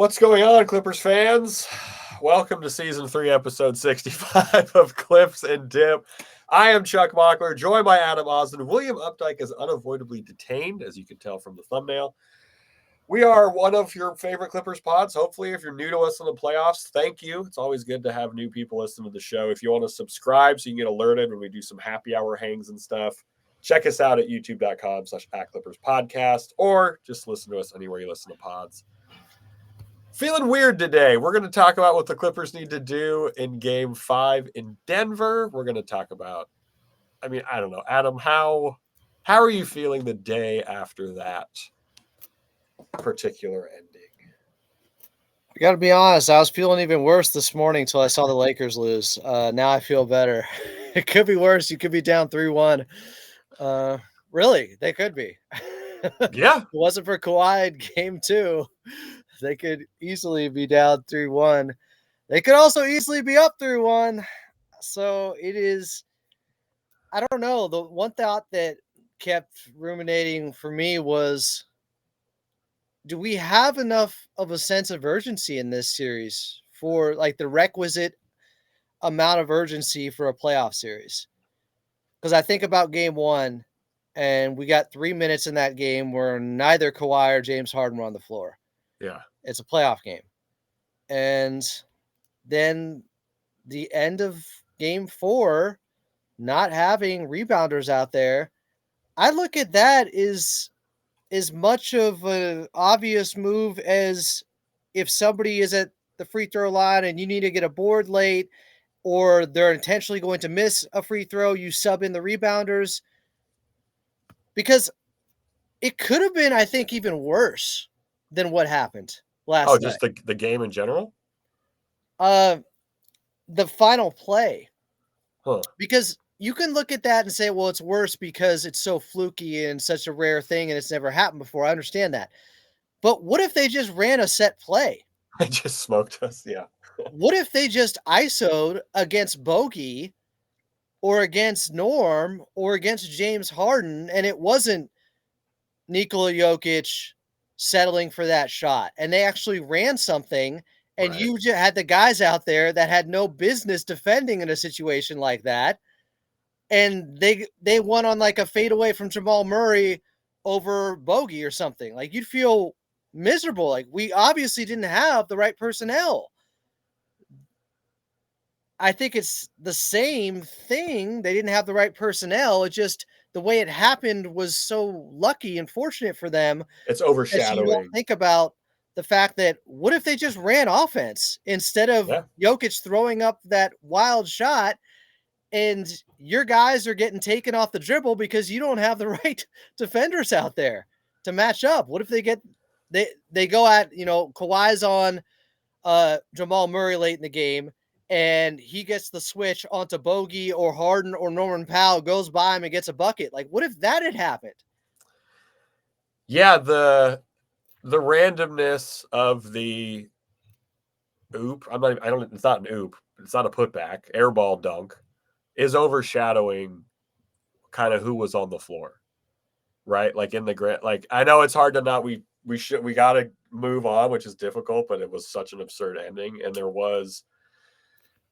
What's going on, Clippers fans? Welcome to Season 3, Episode 65 of Clips and Dip. I am Chuck Mockler, joined by Adam Osden. William Updike is unavoidably detained, as you can tell from the thumbnail. We are one of your favorite Clippers pods. Hopefully, if you're new to us in the playoffs, thank you. It's always good to have new people listen to the show. If you want to subscribe so you can get alerted when we do some happy hour hangs and stuff, check us out at youtube.com/@ClippersPodcast, or just listen to us anywhere you listen to pods. Feeling weird today. We're going to talk about what the Clippers need to do in Game 5 in Denver. We're going to talk about, I don't know. Adam, how are you feeling the day after that particular ending? I got to be honest, I was feeling even worse this morning until I saw the Lakers lose. Now I feel better. It could be worse. You could be down 3-1. Really, they could be. Yeah. If it wasn't for Kawhi in Game 2, they could easily be down 3-1. They could also easily be up 3-1. So it is, I don't know. The one thought that kept ruminating for me was, do we have enough of a sense of urgency in this series for like the requisite amount of urgency for a playoff series? Because I think about Game 1, and we got 3 minutes in that game where neither Kawhi or James Harden were on the floor. Yeah. It's a playoff game. And then the end of Game 4, not having rebounders out there, I look at that as much of an obvious move as if somebody is at the free throw line and you need to get a board late, or they're intentionally going to miss a free throw, you sub in the rebounders. Because it could have been, I think, even worse than what happened last night. Just the game in general? The final play. Huh. Because you can look at that and say, well, it's worse because it's so fluky and such a rare thing and it's never happened before. I understand that. But what if they just ran a set play? They just smoked us, yeah. What if they just ISO'd against Bogey or against Norm or against James Harden, and it wasn't Nikola Jokic settling for that shot, and they actually ran something, and Right. you just had the guys out there that had no business defending in a situation like that, and they won on like a fadeaway from Jamal Murray over Bogey or something. Like, you'd feel miserable. Like, we obviously didn't have the right personnel. I think it's the same thing. They didn't have the right personnel. It just, the way it happened was so lucky and fortunate for them. It's As you don't overshadowing. think about the fact that, what if they just ran offense instead of Jokic throwing up that wild shot, and your guys are getting taken off the dribble because you don't have the right defenders out there to match up? What if they go at, Kawhi's on Jamal Murray late in the game, and he gets the switch onto Bogey or Harden or Norman Powell, goes by him and gets a bucket? Like, what if that had happened? Yeah, the randomness of the oop. It's not an oop. It's not a putback. Airball dunk is overshadowing kind of who was on the floor, right? Like in the grand. Like, I know it's hard to not. We got to move on, which is difficult, but it was such an absurd ending, and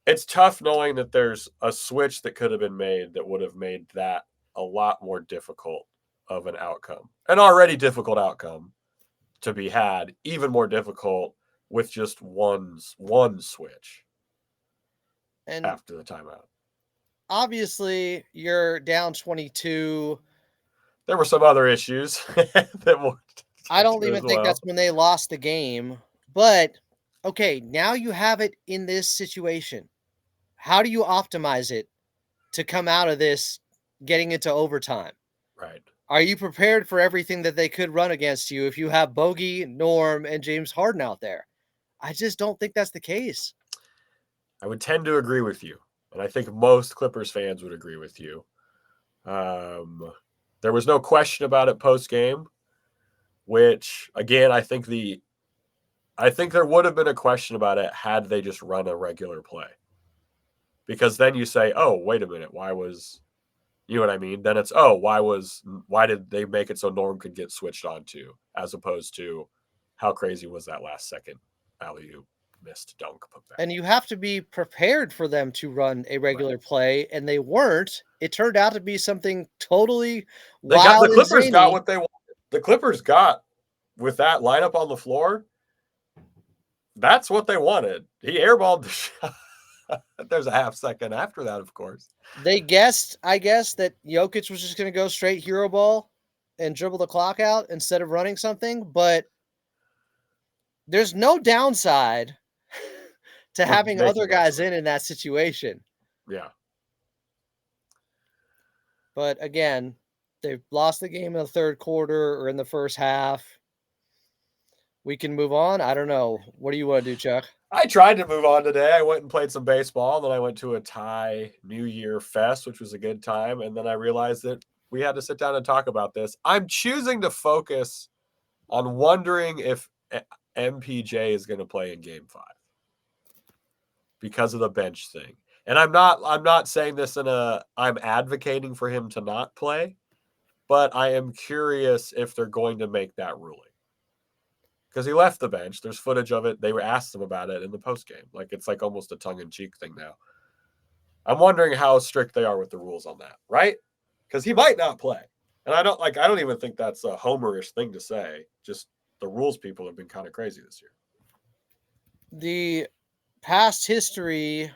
it's tough knowing that there's a switch that could have been made that would have made that a lot more difficult of an outcome. An already difficult outcome to be had, even more difficult with just one switch And after the timeout. Obviously, you're down 22. There were some other issues that I don't even think that's when they lost the game. But, okay, now you have it in this situation. How do you optimize it to come out of this getting into overtime? Right. Are you prepared for everything that they could run against you if you have Bogey, Norm, and James Harden out there? I just don't think that's the case. I would tend to agree with you, and I think most Clippers fans would agree with you. There was no question about it post-game, which, again, I think there would have been a question about it had they just run a regular play. Because then you say, oh, wait a minute, why was, you know what I mean? Then it's, oh, why did they make it so Norm could get switched on to, as opposed to how crazy was that last second alley-oop, missed dunk, put back. And you have to be prepared for them to run a regular Right. play, and they weren't. It turned out to be something totally They got the wild and Clippers got zany. what they wanted. The Clippers got with that lineup on the floor. That's what they wanted. He airballed the shot. There's a half second after that, of course. They guessed, I guess, that Jokic was just going to go straight hero ball and dribble the clock out instead of running something, but there's no downside to With having making other that guys switch. in that situation. Yeah. But again, they've lost the game in the third quarter or in the first half. We can move on. I don't know. What do you want to do, Chuck? I tried to move on today. I went and played some baseball. Then I went to a Thai New Year fest, which was a good time. And then I realized that we had to sit down and talk about this. I'm choosing to focus on wondering if MPJ is going to play in Game 5 because of the bench thing. And I'm not saying this I'm advocating for him to not play, but I am curious if they're going to make that ruling. Because he left the bench. There's footage of it. They were asked him about it in the post game. Like, it's like almost a tongue-in-cheek thing now. I'm wondering how strict they are with the rules on that, right? Because he might not play. And I don't even think that's a homerish thing to say. Just the rules people have been kind of crazy this year. The past history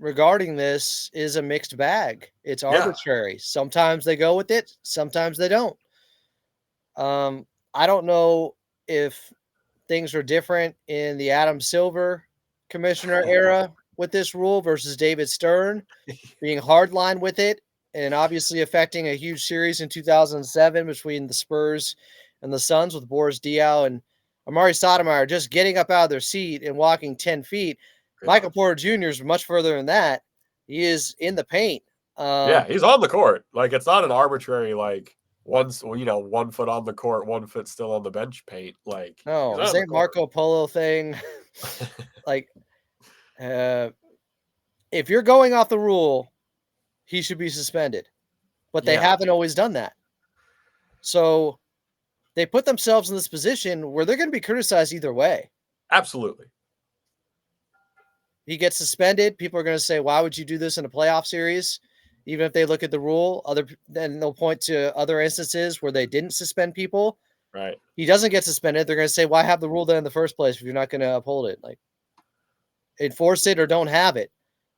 regarding this is a mixed bag. It's arbitrary. Sometimes they go with it, sometimes they don't. I don't know if things are different in the Adam Silver commissioner era with this rule versus David Stern being hardline with it and obviously affecting a huge series in 2007 between the Spurs and the Suns with Boris Diaw and Amari Stoudemire just getting up out of their seat and walking 10 feet. Yeah. Michael Porter Jr. is much further than that. He is in the paint. Yeah, he's on the court. Like, it's not an arbitrary, like, 1 foot on the court, 1 foot still on the bench paint. Like, no, he's the on the same court. Marco Polo thing. Like, if you're going off the rule, he should be suspended. But they haven't always done that. So they put themselves in this position where they're going to be criticized either way. Absolutely. He gets suspended. People are going to say, why would you do this in a playoff series? Even if they look at the rule, then they'll point to other instances where they didn't suspend people. Right. He doesn't get suspended. They're going to say, why have the rule then in the first place if you're not going to uphold it? Like, enforce it or don't have it.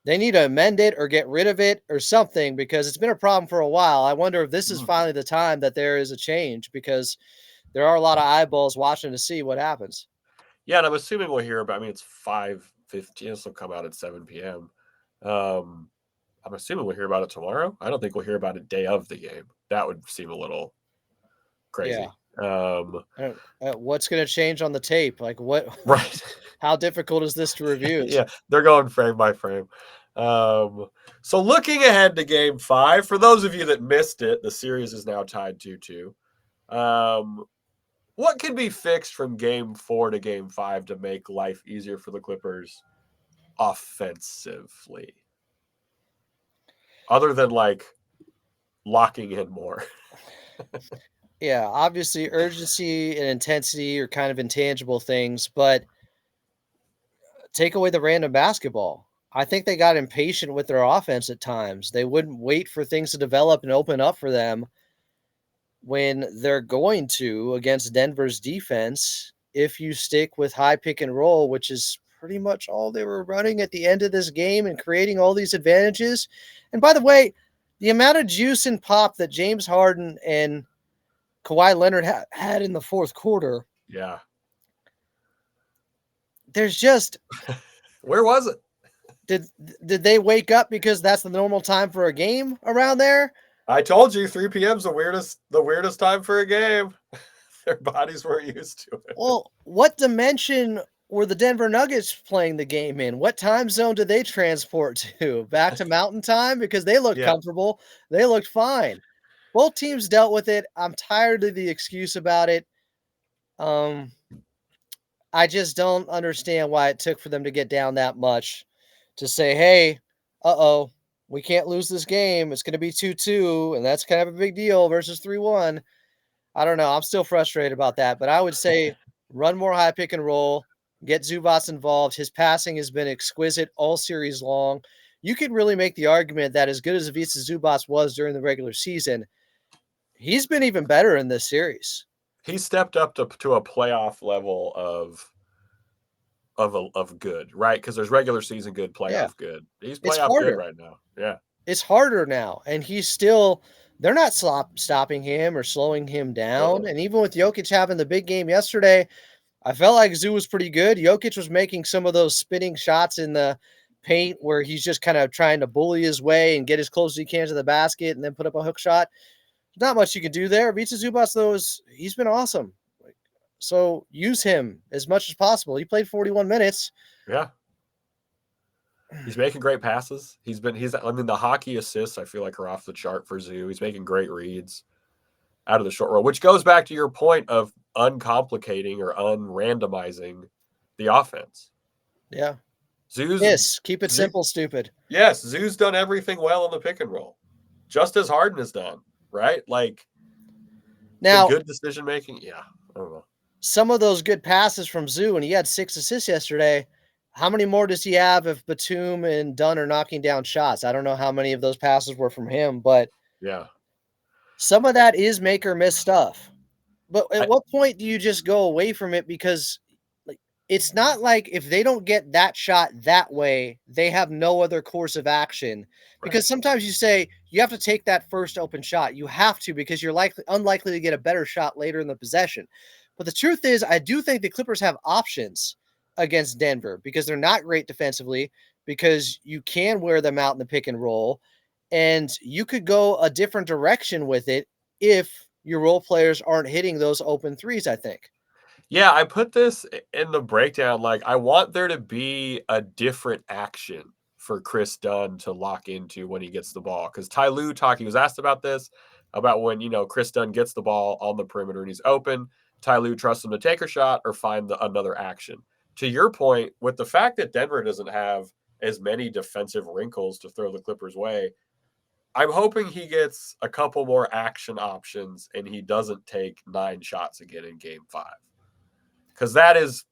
They need to amend it or get rid of it or something because it's been a problem for a while. I wonder if this is finally the time that there is a change because there are a lot of eyeballs watching to see what happens. Yeah, and I'm assuming we'll hear about, it's 5:15. This will come out at 7 p.m. I'm assuming we'll hear about it tomorrow. I don't think we'll hear about it day of the game. That would seem a little crazy. Yeah. What's going to change on the tape? Like, what? Right. How difficult is this to review? Yeah, they're going frame by frame. So looking ahead to Game 5, for those of you that missed it, the series is now tied 2-2. What can be fixed from Game 4 to Game 5 to make life easier for the Clippers offensively? Other than, like, locking in more. Yeah, obviously urgency and intensity are kind of intangible things, but take away the random basketball. I think they got impatient with their offense at times. They wouldn't wait for things to develop and open up for them when they're going to against Denver's defense. If you stick with high pick and roll, which is pretty much all they were running at the end of this game and creating all these advantages. And by the way, the amount of juice and pop that James Harden and Kawhi Leonard had in the fourth quarter. Yeah. There's just where was it? Did they wake up because that's the normal time for a game around there? I told you 3 p.m. is the weirdest time for a game. Their bodies weren't used to it. Well, what dimension were the Denver Nuggets playing the game in? What time zone did they transport to? Back to Mountain Time? Because they looked comfortable. They looked fine. Both teams dealt with it. I'm tired of the excuse about it. I just don't understand why it took for them to get down that much to say, hey, we can't lose this game. It's going to be 2-2, and that's kind of a big deal versus 3-1. I don't know. I'm still frustrated about that, but I would say run more high pick and roll, Get Zubats involved. His passing has been exquisite all series long. You can really make the argument that as good as Ivica Zubats was during the regular season, he's been even better in this series. He stepped up to a playoff level of good, right? Because there's regular season good, Yeah. playoff good. He's It's playoff good harder. right now. Yeah. It's harder now. And he's still, they're not stopping him or slowing him down. And even with Jokic having the big game yesterday, I felt like Zoo was pretty good. Jokic was making some of those spinning shots in the paint where he's just kind of trying to bully his way and get as close as he can to the basket and then put up a hook shot. Not much you can do there. Ivica Zubats, though, he's been awesome. So use him as much as possible. He played 41 minutes. Yeah. He's making great passes. I mean, the hockey assists, I feel like, are off the chart for Zoo. He's making great reads out of the short roll, which goes back to your point of uncomplicating or unrandomizing the offense. Yeah. Zoo's keep it simple, stupid. Yes, Zoo's done everything well in the pick and roll, just as Harden has done, right? Like, now, the good decision making. Yeah, I don't know. Some of those good passes from Zoo, and he had 6 assists yesterday. How many more does he have if Batum and Dunn are knocking down shots? I don't know how many of those passes were from him, but yeah, some of that is make or miss stuff. But at what point do you just go away from it? Because like it's not like if they don't get that shot that way, they have no other course of action. Because right. sometimes you say you have to take that first open shot. You have to because you're unlikely to get a better shot later in the possession. But the truth is, I do think the Clippers have options against Denver because they're not great defensively, because you can wear them out in the pick and roll, and you could go a different direction with it if your role players aren't hitting those open threes, I think. Yeah, I put this in the breakdown. Like, I want there to be a different action for Chris Dunn to lock into when he gets the ball. Because he was asked about this, about when, Chris Dunn gets the ball on the perimeter and he's open. Ty Lue trusts him to take a shot or find another action. To your point, with the fact that Denver doesn't have as many defensive wrinkles to throw the Clippers' way, I'm hoping he gets a couple more action options and he doesn't take 9 shots again in game 5. Because that is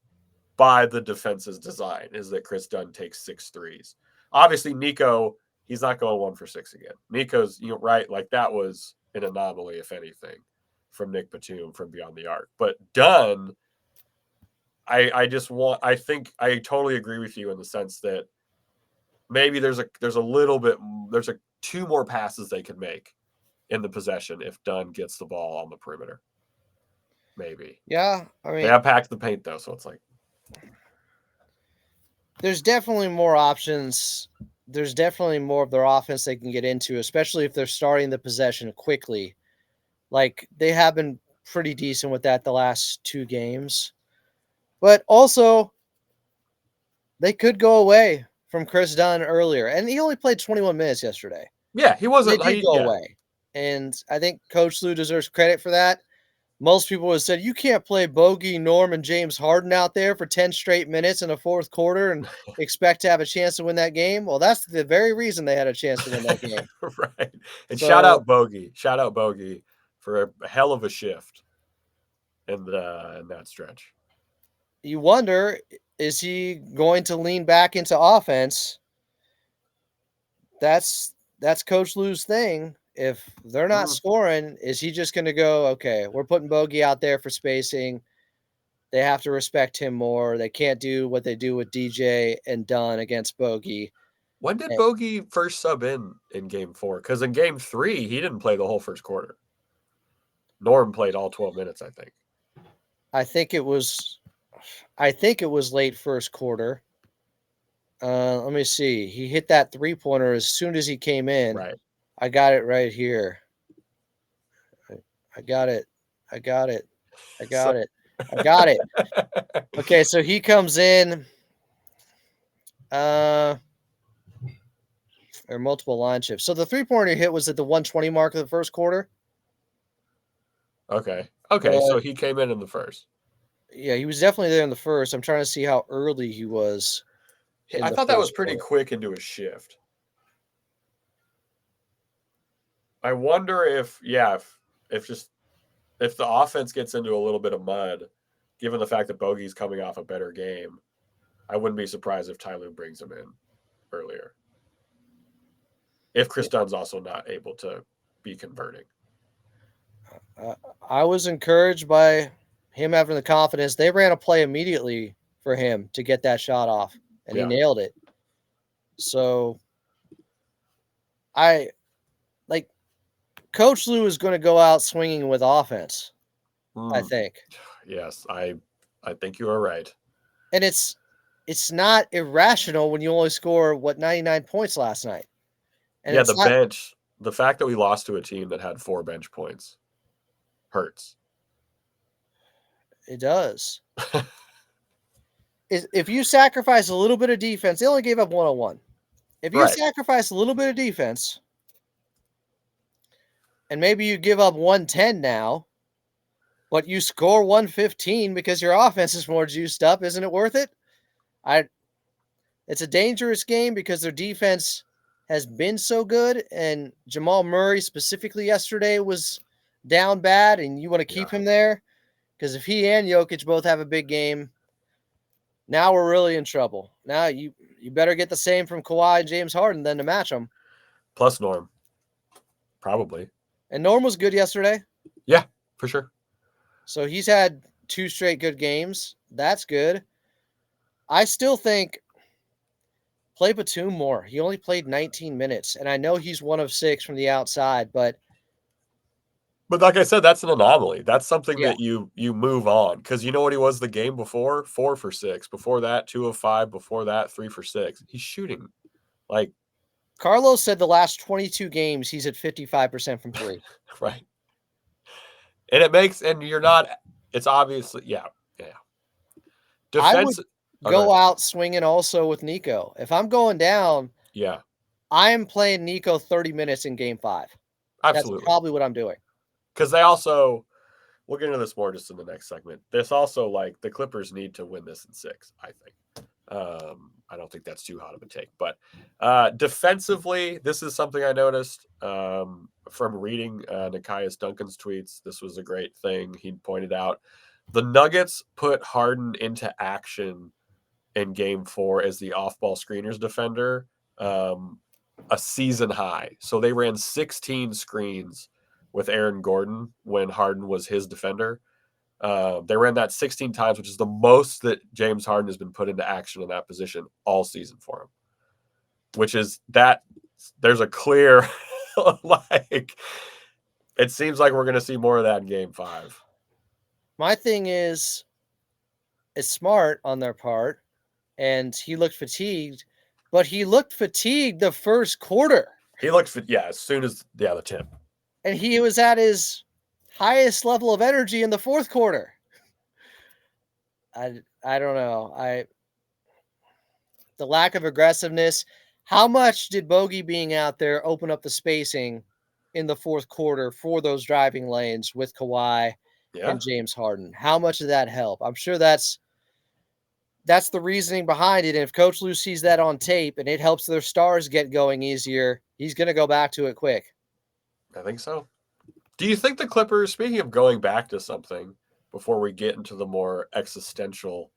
by the defense's design, is that Chris Dunn takes 6 threes. Obviously, Nico, he's not going 1 for 6 again. Nico's, right, like that was an anomaly, if anything, from Nick Batum from beyond the arc. But Dunn, I think I totally agree with you in the sense that maybe there's a 2 more passes they could make in the possession if Dunn gets the ball on the perimeter. Maybe. Yeah, I mean, they have packed the paint though, so it's like there's definitely more options. There's definitely more of their offense they can get into, especially if they're starting the possession quickly. Like, they have been pretty decent with that the last 2 games. But also, they could go away from Chris Dunn earlier. And he only played 21 minutes yesterday. yeah, he wasn't. They did go away. And I think Coach Lue deserves credit for that. Most people have said, you can't play Bogey, Norm, and James Harden out there for 10 straight minutes in a fourth quarter and expect to have a chance to win that game. Well, that's the very reason they had a chance to win that game. Right. And So, shout out Bogey. Shout out Bogey for a hell of a shift in that stretch. You wonder, is he going to lean back into offense? That's Coach Lue's thing. If they're not scoring, is he just going to go, okay, we're putting Bogey out there for spacing. They have to respect him more. They can't do what they do with DJ and Dunn against Bogey. When did Bogey first sub in game 4? Because in game 3, he didn't play the whole first quarter. Norm played all 12 minutes, I think. I think it was late first quarter. Let me see. He hit that 3-pointer as soon as he came in. Right. I got it right here. I got it. Okay, so he comes in. Or multiple line shifts. So the 3-pointer hit was at the 120 mark of the first quarter. Okay. So he came in the first. Yeah, he was definitely there in the first. I'm trying to see how early he was. I thought that was pretty quick into a shift. I wonder if the offense gets into a little bit of mud, given the fact that Bogey's coming off a better game, I wouldn't be surprised if Ty Lue brings him in earlier. If Chris Dunn's also not able to be converting. I was encouraged by him having the confidence. They ran a play immediately for him to get that shot off, and he nailed it. So Coach Lue is going to go out swinging with offense, I think. Yes, I think you are right. And it's not irrational when you only score 99 points last night. And yeah, bench, the fact that we lost to a team that had 4 bench points hurts. It does. If you sacrifice a little bit of defense, they only gave up 101. If you sacrifice a little bit of defense, and maybe you give up 110 now, but you score 115 because your offense is more juiced up, isn't it worth it? It's a dangerous game because their defense has been so good, and Jamal Murray specifically yesterday was down bad, and you want to keep him there because if he and Jokic both have a big game, now we're really in trouble. Now you better get the same from Kawhi and James Harden than to match them. Plus Norm. Probably. And Norm was good yesterday. Yeah, for sure. So he's had 2 straight good games. That's good. I still think play Batum more. He only played 19 minutes, and I know he's 1 of 6 from the outside, but like I said, that's an anomaly. That's something that you move on, because you know what he was the game before? 4 for 6. Before that, 2 of 5. Before that, 3 for 6. He's shooting. Like Carlos said the last 22 games, he's at 55% from 3. Right. And it makes, and you're not, it's obviously, yeah. Defense. I would go out swinging also with Nico. If I'm going down, I'm playing Nico 30 minutes in game 5. Absolutely. That's probably what I'm doing. Because they also, we'll get into this more just in the next segment. There's also like the Clippers need to win this in 6, I think. I don't think that's too hot of a take, but defensively, this is something I noticed from reading Nekias Duncan's tweets. This was a great thing. He pointed out the Nuggets put Harden into action in game 4 as the off-ball screeners defender, a season high. So they ran 16 screens with Aaron Gordon when Harden was his defender. They ran that 16 times, which is the most that James Harden has been put into action in that position all season for him. Which is that there's a clear, like, it seems like we're going to see more of that in game 5. My thing is, it's smart on their part, and he looked fatigued, but he looked fatigued the first quarter. He looked, as soon as, the tip. And he was at his highest level of energy in the fourth quarter. I don't know. The lack of aggressiveness. How much did Bogey being out there open up the spacing in the fourth quarter for those driving lanes with Kawhi and James Harden? How much did that help? I'm sure that's the reasoning behind it. And if Coach Lue sees that on tape and it helps their stars get going easier, he's going to go back to it quick. I think so. Do you think the Clippers, speaking of going back to something before we get into the more existential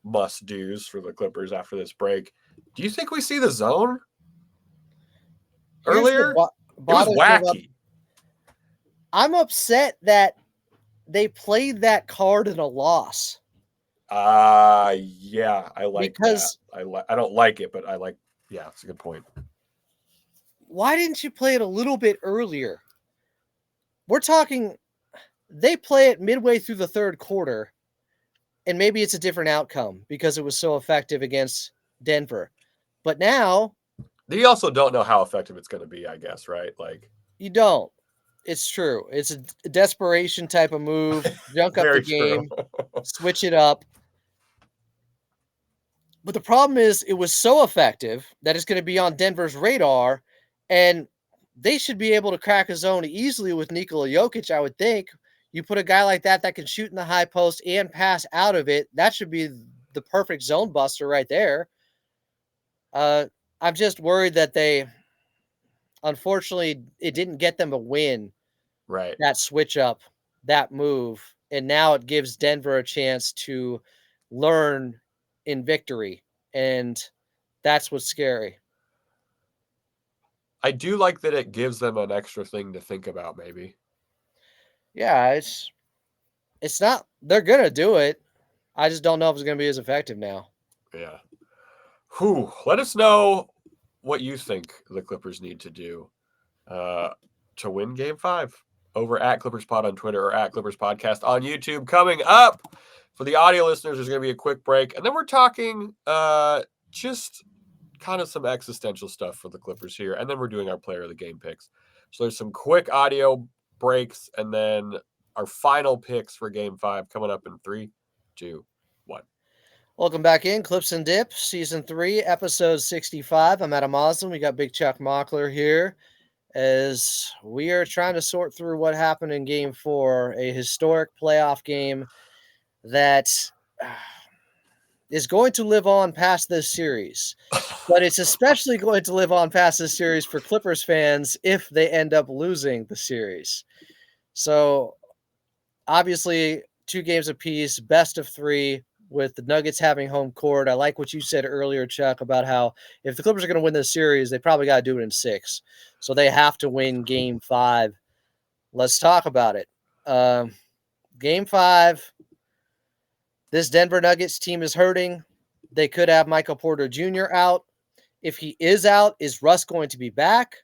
must-dos for the Clippers after this break, do you think we see the zone earlier? It was wacky. I'm upset that they played that card in a loss. Yeah, I like that. I don't like it, but I like, it's a good point. Why didn't you play it a little bit earlier? We're talking, they play it midway through the third quarter, and maybe it's a different outcome because it was so effective against Denver. But now, you also don't know how effective it's going to be, I guess, right? Like, you don't. It's true. It's a desperation type of move. Junk up the game, switch it up. But the problem is it was so effective that it's going to be on Denver's radar, and they should be able to crack a zone easily with Nikola Jokic, I would think. You put a guy like that can shoot in the high post and pass out of it. That should be the perfect zone buster right there. I'm just worried that unfortunately, it didn't get them a win. Right. That switch up, that move. And now it gives Denver a chance to learn in victory. And that's what's scary. I do like that it gives them an extra thing to think about, maybe. Yeah, it's not they're gonna do it. I just don't know if it's gonna be as effective now. Yeah. Whew. Let us know what you think the Clippers need to do to win Game 5 over at ClippersPod on Twitter or at Clippers Podcast on YouTube. Coming up for the audio listeners, there's going to be a quick break, and then we're talking just kind of some existential stuff for the Clippers here, and then we're doing our player of the game picks. So there's some quick audio breaks, and then our final picks for Game 5 coming up in 3, 2, 1. Welcome back in Clips and Dip, Season 3, Episode 65. I'm Adam Osland. We got Big Chuck Mockler here as we are trying to sort through what happened in Game 4, a historic playoff game that is going to live on past this series. But it's especially going to live on past this series for Clippers fans if they end up losing the series. So, obviously, 2 games apiece, best of 3, with the Nuggets having home court. I like what you said earlier, Chuck, about how if the Clippers are going to win this series, they probably got to do it in 6. So they have to win Game 5. Let's talk about it. Game 5, this Denver Nuggets team is hurting. They could have Michael Porter Jr. out. If he is out, is Russ going to be back?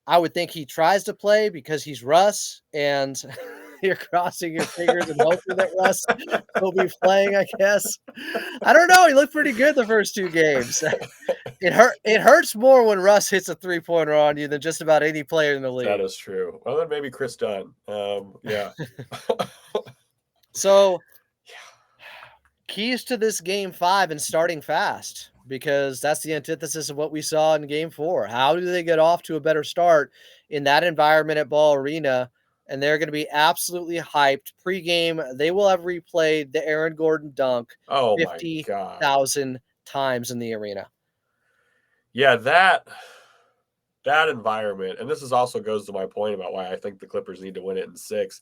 I would think he tries to play because he's Russ, and you're crossing your fingers and hoping that Russ will be playing, I guess. I don't know. He looked pretty good the first 2 games. It hurts more when Russ hits a 3-pointer on you than just about any player in the league. That is true. Well, then maybe Chris Dunn. Yeah. So, keys to this Game 5 and starting fast, because that's the antithesis of what we saw in Game 4. How do they get off to a better start in that environment at Ball Arena? And they're going to be absolutely hyped. Pre-game, they will have replayed the Aaron Gordon dunk 50,000 times in the arena. Yeah, that environment, and this is also goes to my point about why I think the Clippers need to win it in 6.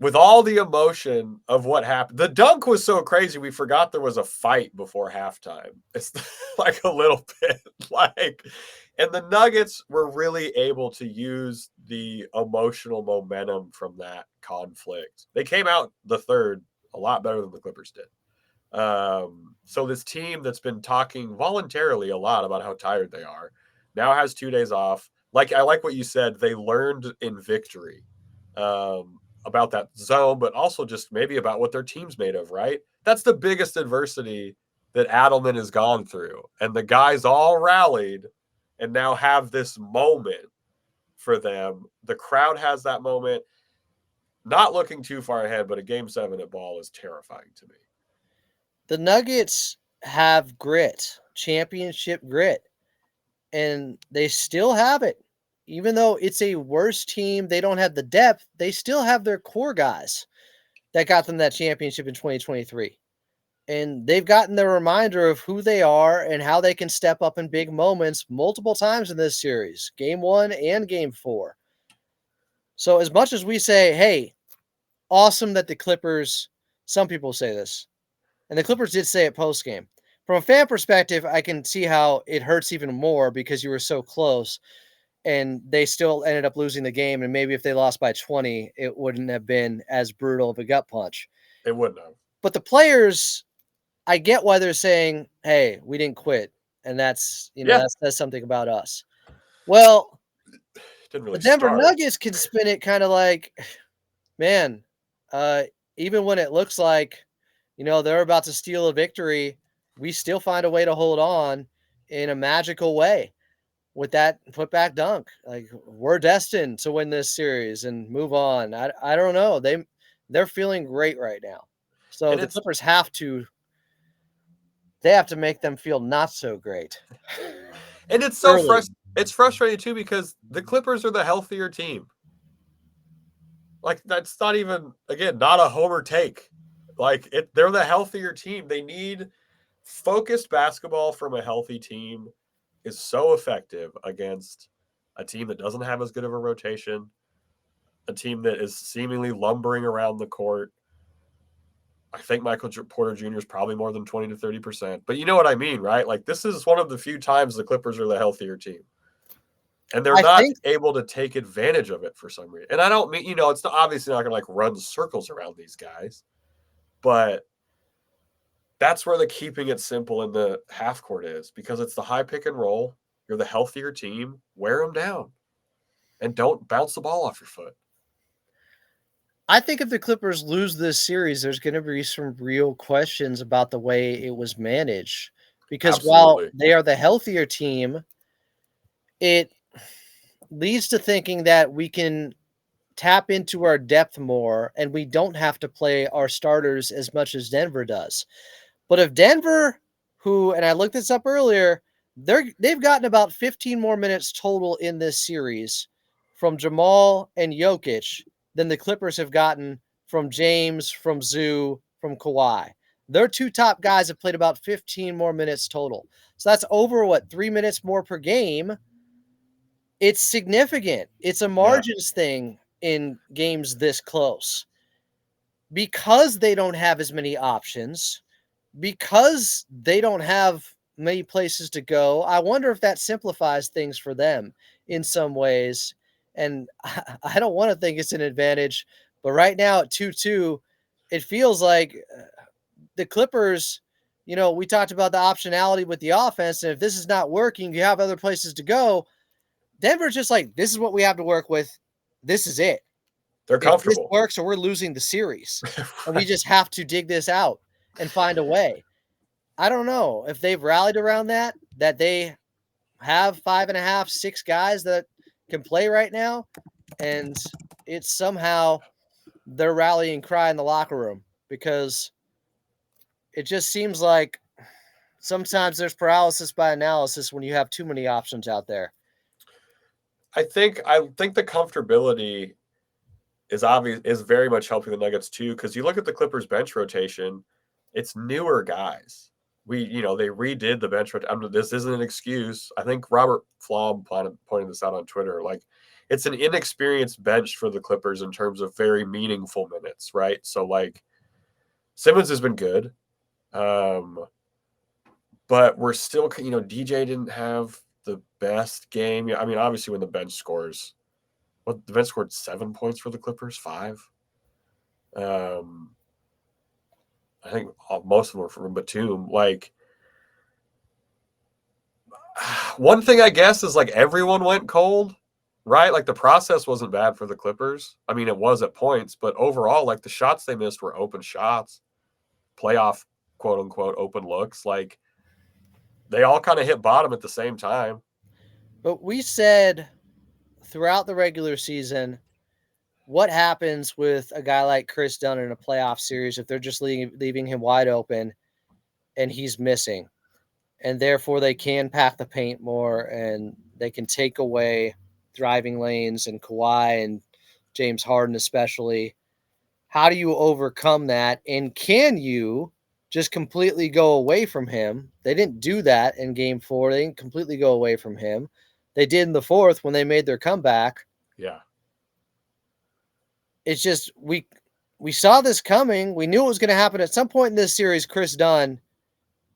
With all the emotion of what happened, the dunk was so crazy we forgot there was a fight before halftime. It's like a little bit like, and the Nuggets were really able to use the emotional momentum from that conflict. They came out the third a lot better than the Clippers did. So this team that's been talking voluntarily a lot about how tired they are now has 2 days off. Like, I like what you said. They learned in victory about that zone, but also just maybe about what their team's made of, right? That's the biggest adversity that Adelman has gone through. And the guys all rallied and now have this moment for them. The crowd has that moment. Not looking too far ahead, but a Game 7 at Ball is terrifying to me. The Nuggets have grit, championship grit, and they still have it. Even though it's a worse team, they don't have the depth, they still have their core guys that got them that championship in 2023. And they've gotten the reminder of who they are and how they can step up in big moments multiple times in this series, Game 1 and Game 4. So as much as we say, hey, awesome that the Clippers, some people say this, and the Clippers did say it post-game. From a fan perspective, I can see how it hurts even more because you were so close and they still ended up losing the game. And maybe if they lost by 20, it wouldn't have been as brutal of a gut punch. It wouldn't have. But the players, I get why they're saying, hey, we didn't quit. And that's, that says something about us. Well, didn't really the Denver start. Nuggets can spin it kind of like, man, even when it looks like, they're about to steal a victory, we still find a way to hold on in a magical way with that putback dunk. Like, we're destined to win this series and move on. I don't know. They're feeling great right now. So And the Clippers have to make them feel not so great. And it's so it's frustrating too because the Clippers are the healthier team. Like, that's not even, again, not a homer take. Like, they're the healthier team. They need focused basketball from a healthy team is so effective against a team that doesn't have as good of a rotation. a team that is seemingly lumbering around the court. I think Michael Porter Jr. is probably more than 20 to 30%. But you know what I mean, right? Like, this is one of the few times the Clippers are the healthier team. And they're I not think able to take advantage of it for some reason. And I don't mean, it's obviously not going to like run circles around these guys, but that's where the keeping it simple in the half court is, because it's the high pick and roll. You're the healthier team. Wear them down and don't bounce the ball off your foot. I think if the Clippers lose this series, there's going to be some real questions about the way it was managed. Because while Absolutely. they are the healthier team, it leads to thinking that we can tap into our depth more and we don't have to play our starters as much as Denver does. But if Denver, and I looked this up earlier, they've gotten about 15 more minutes total in this series from Jamal and Jokic than the Clippers have gotten from James, from Zoo, from Kawhi. Their two top guys have played about 15 more minutes total. So that's over 3 minutes more per game. It's significant. It's a margins thing in games this close. Because they don't have as many options, because they don't have many places to go, I wonder if that simplifies things for them in some ways. And I don't want to think it's an advantage, but right now at 2-2, it feels like the Clippers, we talked about the optionality with the offense, and if this is not working, you have other places to go. Denver's just like, this is what we have to work with. This is it. They're If this comfortable. works, or we're losing the series. Right. And we just have to dig this out and find a way. I don't know if they've rallied around that they have 5.5, 6 guys that can play right now. And it's somehow their rallying cry in the locker room, because it just seems like sometimes there's paralysis by analysis when you have too many options out there. I think the comfortability is very much helping the Nuggets too, because you look at the Clippers bench rotation, it's newer guys. They redid the bench rotation. This isn't an excuse. I think Robert Flom pointed this out on Twitter. Like, it's an inexperienced bench for the Clippers in terms of very meaningful minutes, right? So like, Simmons has been good, but we're still, DJ didn't have the best game. I mean, obviously when the bench scores, the bench scored 7 points for the Clippers, 5. I think most of them were from Batum. Like, one thing I guess is like everyone went cold, right? Like, the process wasn't bad for the Clippers. I mean, it was at points, but overall, like, the shots they missed were open shots, playoff quote unquote open looks. Like, they all kind of hit bottom at the same time. But we said throughout the regular season, what happens with a guy like Chris Dunn in a playoff series if they're just leaving him wide open and he's missing? And therefore they can pack the paint more and they can take away driving lanes and Kawhi and James Harden especially. How do you overcome that? And can you just completely go away from him? They didn't do that in game 4. They didn't completely go away from him. They did in the 4th when they made their comeback. Yeah. It's just we saw this coming. We knew it was going to happen at some point in this series. Chris Dunn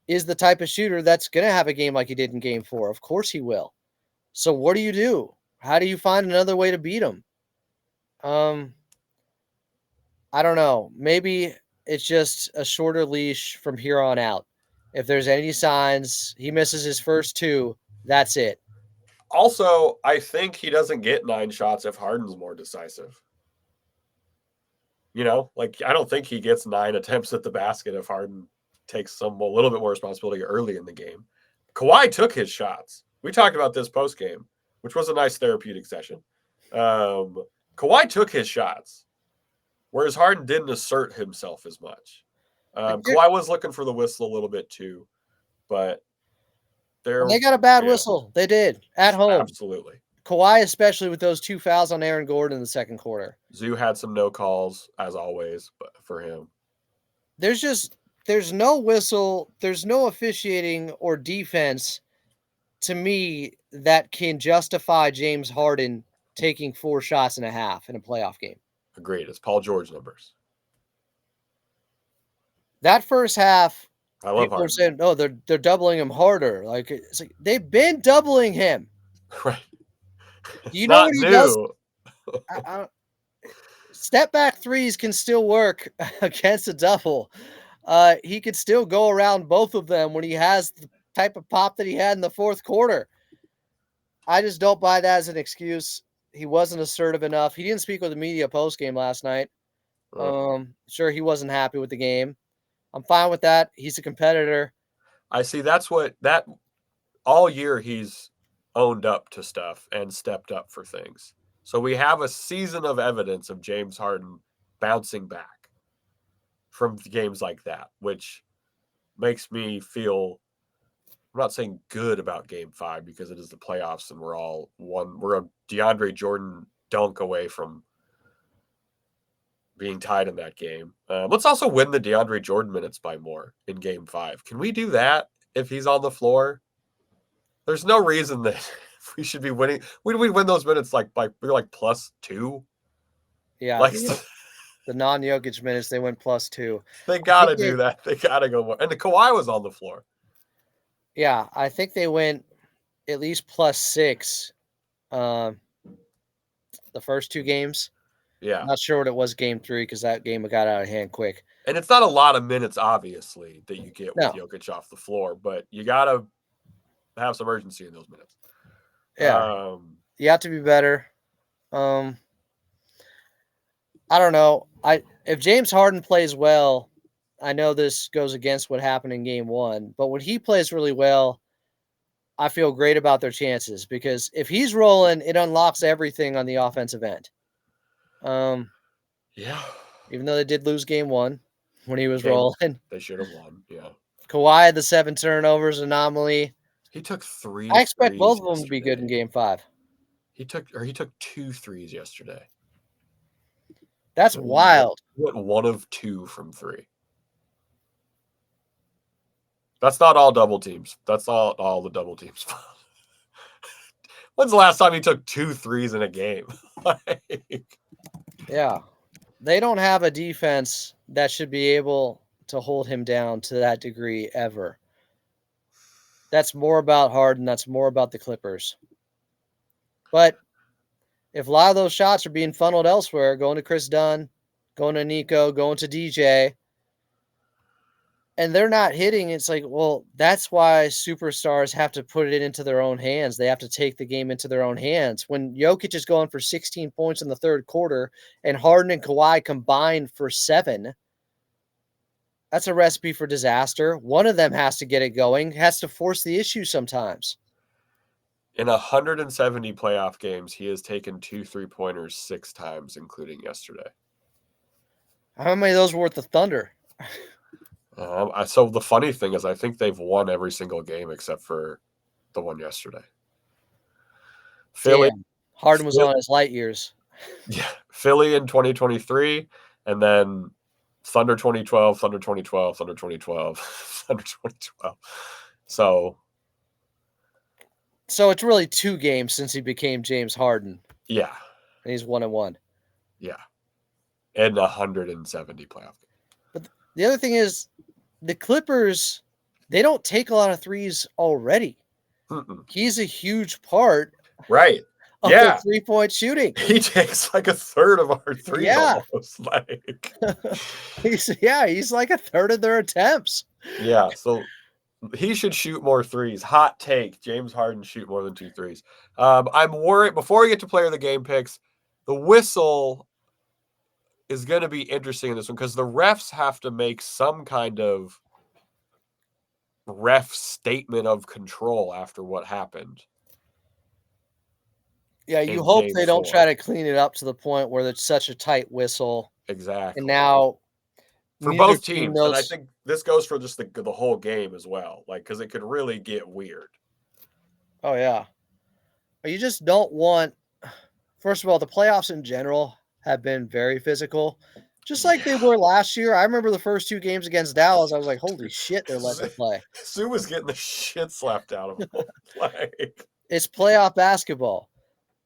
is the type of shooter that's going to have a game like he did in game 4. Of course he will. So what do you do? How do you find another way to beat him? I don't know. Maybe it's just a shorter leash from here on out. If there's any signs he misses his first 2, that's it. Also, I think he doesn't get 9 shots if Harden's more decisive. Like, I don't think he gets 9 attempts at the basket if Harden takes a little bit more responsibility early in the game. Kawhi took his shots. We talked about this post game, which was a nice therapeutic session. Kawhi took his shots, whereas Harden didn't assert himself as much. Kawhi was looking for the whistle a little bit too, but they got a bad whistle. They did at home. Absolutely. Kawhi, especially with those 2 fouls on Aaron Gordon in the second quarter. Zoo had some no calls as always, but for him, there's no whistle, there's no officiating or defense to me that can justify James Harden taking 4 shots and a half in a playoff game. Agreed. It's Paul George numbers. That first half, I love people are Harden. saying, "No, they're doubling him harder." Like it's like they've been doubling him. Right. Do you It's know not what he does? new. I, step back threes can still work against a double. He could still go around both of them when he has the type of pop that he had in the fourth quarter. I just don't buy that as an excuse. He wasn't assertive enough. He didn't speak with the media post game last night. Sure, he wasn't happy with the game. I'm fine with that. He's a competitor. I see. That's what that all year he's owned up to stuff and stepped up for things. So we have a season of evidence of James Harden bouncing back from games like that, which makes me feel, I'm not saying good about game 5 because it is the playoffs and we're a DeAndre Jordan dunk away from being tied in that game. Let's also win the DeAndre Jordan minutes by more in game 5. Can we do that if he's on the floor? There's no reason that we should be winning. We win those minutes we're like +2. Yeah, Like the non-Jokic minutes, they went +2. they gotta do that. They gotta go more. And the Kawhi was on the floor. Yeah, I think they went at least +6 the first 2 games. Yeah. I'm not sure what it was game 3 because that game got out of hand quick. And it's not a lot of minutes, obviously, that you get with No. Jokic off the floor, but you gotta have some urgency in those minutes. Yeah. You have to be better. I don't know. If James Harden plays well, I know this goes against what happened in game 1, but when he plays really well, I feel great about their chances because if he's rolling, it unlocks everything on the offensive end. Yeah. Even though they did lose game 1 when he was rolling. They should have won. Yeah. Kawhi had the 7 turnovers anomaly. He took 3 I expect threes both of them yesterday. to be good in game 5. He took 2 threes yesterday. That's wild. He went 1 of 2 from 3. That's not all double teams. That's all the double teams. When's the last time he took 2 threes in a game? Yeah. They don't have a defense that should be able to hold him down to that degree ever. That's more about Harden. That's more about the Clippers. But if a lot of those shots are being funneled elsewhere, going to Chris Dunn, going to Nico, going to DJ, and they're not hitting, it's like, well, that's why superstars have to put it into their own hands. They have to take the game into their own hands. When Jokic is going for 16 points in the third quarter and Harden and Kawhi combined for 7, that's a recipe for disaster. One of them has to get it going, has to force the issue sometimes. In 170 playoff games, he has taken 2 3-pointers 6 times, including yesterday. How many of those were with the Thunder? So the funny thing is I think they've won every single game except for the one yesterday. Philly. Damn. Harden was on his light years. Yeah. Philly in 2023, and then Thunder 2012, Thunder 2012, Thunder 2012, Thunder 2012. So it's really 2 games since he became James Harden. Yeah. And he's 1-1. Yeah. And 170 playoff games. But the other thing is the Clippers, they don't take a lot of threes already. He's a huge part right. of their 3-point shooting. He takes like a third of our threes almost. Like he's like a third of their attempts. Yeah. So he should shoot more threes. Hot take. James Harden shoot more than 2 threes. I'm worried before we get to player of the game picks, the whistle is going to be interesting in this one because the refs have to make some kind of ref statement of control after what happened. Yeah, you hope they don't try to clean it up to the point where it's such a tight whistle. Exactly. And now for both teams, and I think this goes for just the whole game as well, like because it could really get weird. Oh yeah, you just don't want. First of all, the playoffs in general have been very physical, just like they were last year. I remember the first 2 games against Dallas. I was like, "Holy shit, they're letting them play." Sue was getting the shit slapped out of him. Like it's playoff basketball,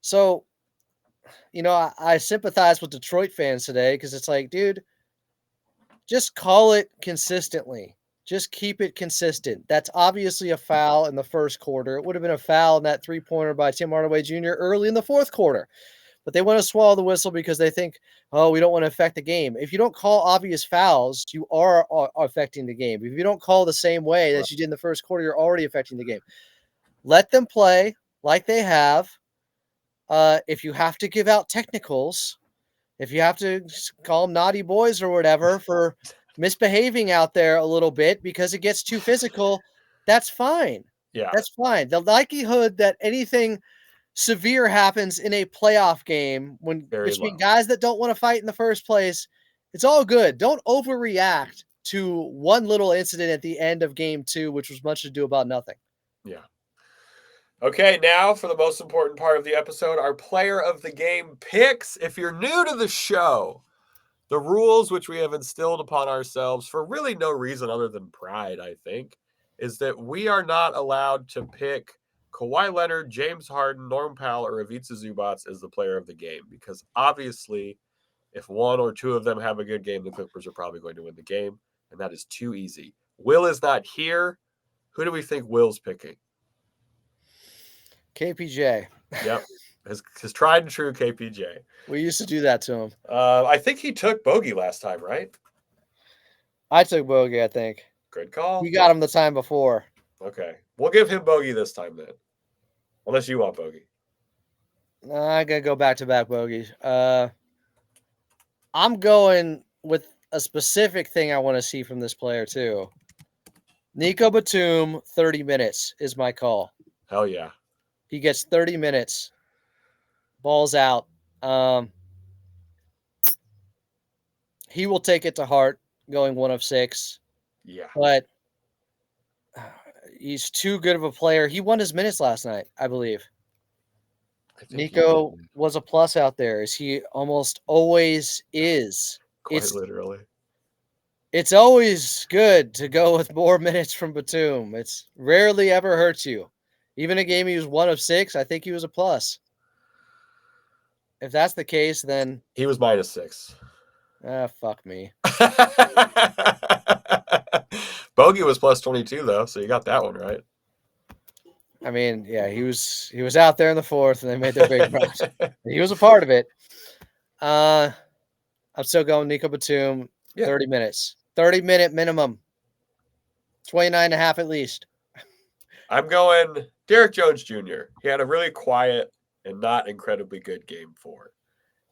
so I sympathize with Detroit fans today because it's like, dude, just call it consistently. Just keep it consistent. That's obviously a foul in the first quarter. It would have been a foul in that 3-pointer by Tim Hardaway Jr. early in the fourth quarter. But they want to swallow the whistle because they think, oh, we don't want to affect the game. If you don't call obvious fouls, you are affecting the game. If you don't call the same way that you did in the first quarter, you're already affecting the game. Let them play like they have. If you have to give out technicals, if you have to call them naughty boys or whatever for misbehaving out there a little bit because it gets too physical, that's fine. Yeah. That's fine. The likelihood that anything severe happens in a playoff game between guys that don't want to fight in the first place, it's all good. Don't overreact to one little incident at the end of game 2, which was much ado about nothing. Yeah. Okay, now for the most important part of the episode, our player of the game picks. If you're new to the show, the rules which we have instilled upon ourselves for really no reason other than pride, I think, is that we are not allowed to pick Kawhi Leonard, James Harden, Norm Powell, or Ivica Zubac as the player of the game. Because obviously, if one or two of them have a good game, the Clippers are probably going to win the game. And that is too easy. Will is not here. Who do we think Will's picking? KPJ. Yep. His tried and true KPJ. We used to do that to him. I think he took Bogey last time, right? I took Bogey, I think. Good call. You got him the time before. Okay. We'll give him Bogey this time then. Unless you want Bogey. I gotta go back-to-back bogeys. I'm going with a specific thing I want to see from this player too. Nico Batum, 30 minutes is my call. Hell yeah. He gets 30 minutes. Balls out. He will take it to heart going 1 of 6. Yeah. But he's too good of a player. He won his minutes last night, I believe. Nico was a plus out there, as he almost always is. Quite literally. It's always good to go with more minutes from Batum. It's rarely ever hurts you. Even a game he was 1 of 6, I think he was a plus. If that's the case, then he was -6. Fuck me. Bogey was +22 though, so you got that one right. I mean, yeah, he was out there in the fourth, and they made their big run. He was a part of it. I'm still going Nico Batum. 30 minutes, 30-minute minimum, 29.5 at least. I'm going Derek Jones Jr. He had a really quiet and not incredibly good game 4,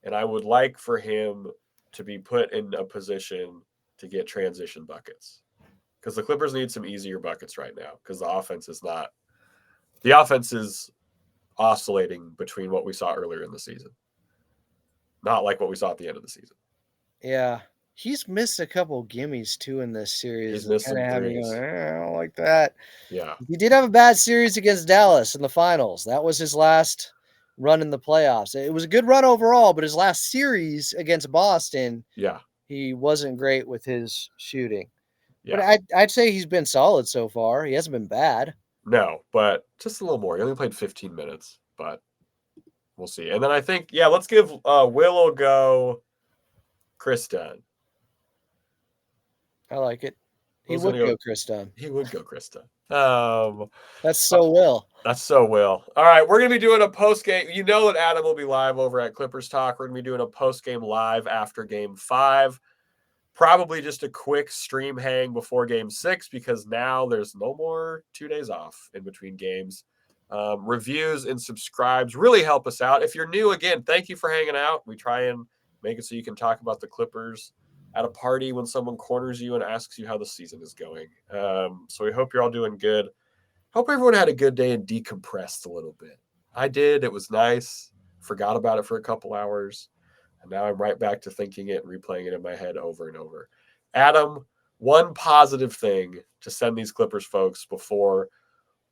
and I would like for him to be put in a position to get transition buckets, because the Clippers need some easier buckets right now, because the offense is oscillating between what we saw earlier in the season, not like what we saw at the end of the season. Yeah, he's missed a couple gimmies too in this series. He's missed some threes. I don't like that. Yeah, he did have a bad series against Dallas in the finals. That was his last run in the playoffs. It was a good run overall, but his last series against Boston, he wasn't great with his shooting. Yeah. But I'd say he's been solid so far. He hasn't been bad. No, but just a little more. He only played 15 minutes, but we'll see. And then I think, let's give Will go Chris Dunn. I like it. He would go Chris Dunn. He would go Chris Dunn. That's so Will. That's so Will. All right, we're going to be doing a post-game. You know that Adam will be live over at Clippers Talk. We're going to be doing a post-game live after Game 5. Probably just a quick stream hang before Game 6, because now there's no more 2 days off in between games. Reviews and subscribes really help us out. If you're new, again, thank you for hanging out. We try and make it so you can talk about the Clippers at a party when someone corners you and asks you how the season is going. So we hope you're all doing good. Hope everyone had a good day and decompressed a little bit. I did. It was nice. Forgot about it for a couple hours. And now I'm right back to thinking it and replaying it in my head over and over. Adam, one positive thing to send these Clippers folks before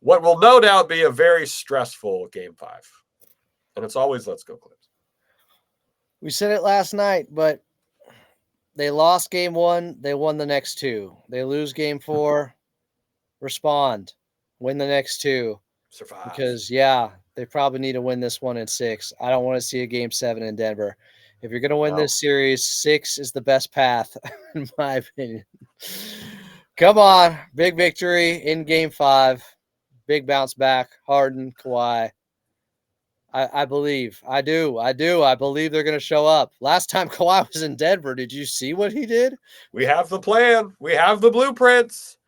what will no doubt be a very stressful Game 5. And it's always let's go Clips. We said it last night, but they lost Game 1. They won the next 2. They lose Game 4. Respond. Win the next 2. Survive. Because, They probably need to win this one in 6. I don't want to see a game 7 in Denver. If you're going to win No. this series, 6 is the best path, in my opinion. Come on. Big victory in game 5. Big bounce back. Harden, Kawhi. I believe. I do. I believe they're going to show up. Last time Kawhi was in Denver, did you see what he did? We have the plan. We have the blueprints.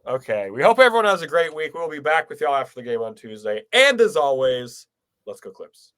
Okay. We hope everyone has a great week. We'll be back with y'all after the game on Tuesday. And as always, let's go Clips.